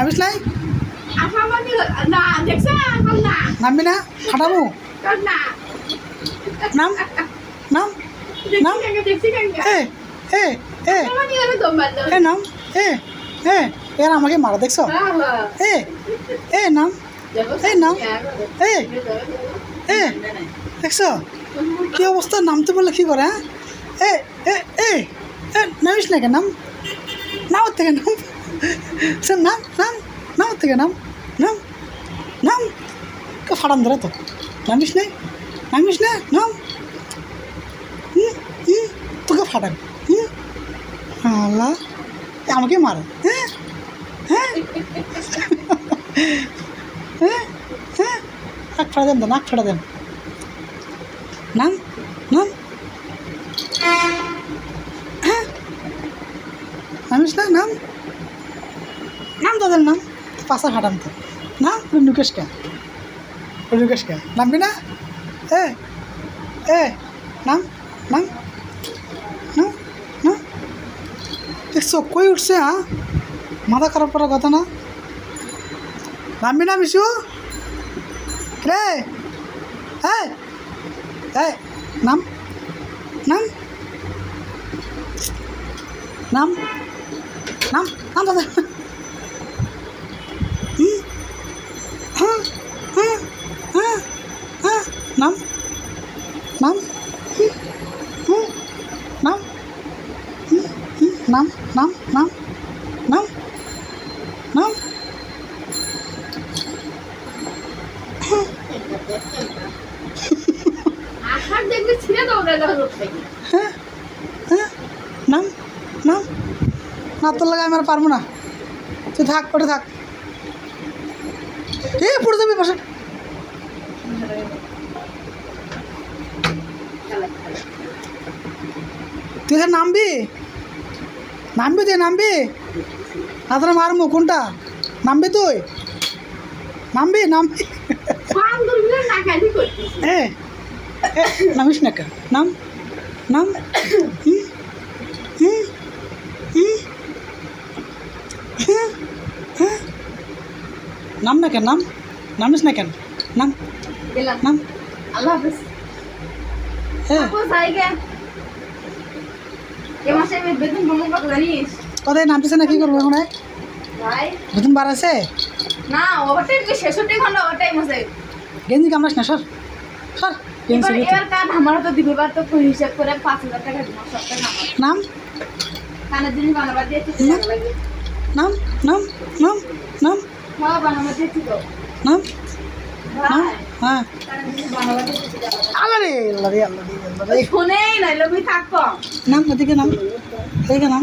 name is নাই না দেখছ না নামবি না খাটাবো না নাম নাম নাম দেখছি কেন এ এ এ এ নাম এ এ এর আমাকে মারা দেখছো এ এ নাম এই নাম এ এ দেখছো কি অবস্থা নামতে বললে কি করে হ্যাঁ এ এ এ নামিস না কেন নাম নাম থেকে নাম স্যার নাম নাম নাম থেকে নাম নাম নাম কে ফাটান ধরে তো নামিস নাই নামিস না নাম তোকে ফাটান আল্লাহ আমাকে মারে হ্যাঁ হ্যাঁ হ্যাঁ হ্যাঁ নাক ফাটা দেন তো নাক ফাটা দেন নাম নাম হ্যাঁ নামিস না নাম নাম তোদের নাম পাশা ফাটান তো নাম নুকেশ কে নামবি না এ এ নাম নাম নাম নাম দেখছো কই উঠছে হ্যাঁ মাথা খারাপ করার কথা না নামবি না মিশু রে হ্যাঁ হ্যাঁ নাম নাম নাম নাম নাম দাদা হ্যাঁ হ্যাঁ হ্যাঁ হ্যাঁ নাম নাম নাম নাম নাম নাম নাম নাম আশার দেখবি ছিঁড়ে দাও রে রোড থেকে হ্যাঁ হ্যাঁ নাম নাম না তোর লাগে আমি আর পারবো না তুই থাক পড়ে থাক এ পড়ে যাবি পাশে তুই এখানে নামবি নামবি তুই নামবি হাতটা মারমো কোনটা নামবি তুই নামবি নামবি বান্দরগুলো নাকালি করতেছে এ এ নামিস না কেন নাম নাম হুম হুম হুম হ্যাঁ হ্যাঁ নাম না কেন নাম নামিস না কেন নাম গেলাম নাম আল্লাহ হাফেজ হ্যাঁ আপু যাইগে এ মাসে বেতন কম কত জানিস কোথায় নামতেছে না কি করবো এখন ভাই বেতন বাড়াছে না ওভারটাইম কি 66 ঘন্টা ওভারটাইম আছে গেঞ্জি কামড়াস না সর সর গেঞ্জি এবার কাজ আমারও তো দিবে বার তো হিসাব করে 5000 টাকা দিব সপ্তাহে আমার নাম কানের জিনিস বানাবার দিয়ে কিছু টাকা লাগবে নাম নাম নাম নাম হ্যাঁ বানাবার দিয়ে তো নাম নাম ভাই হ্যাঁ কানের জিনিস বানাবার দিয়ে কিছু টাকা লাগবে আল্লাহ রে আল্লাহ রে আল্লাহ রে আল্লাহ রে শুনেই নাই লবি থাকো নাম এদিকে নাম এদিকে নাম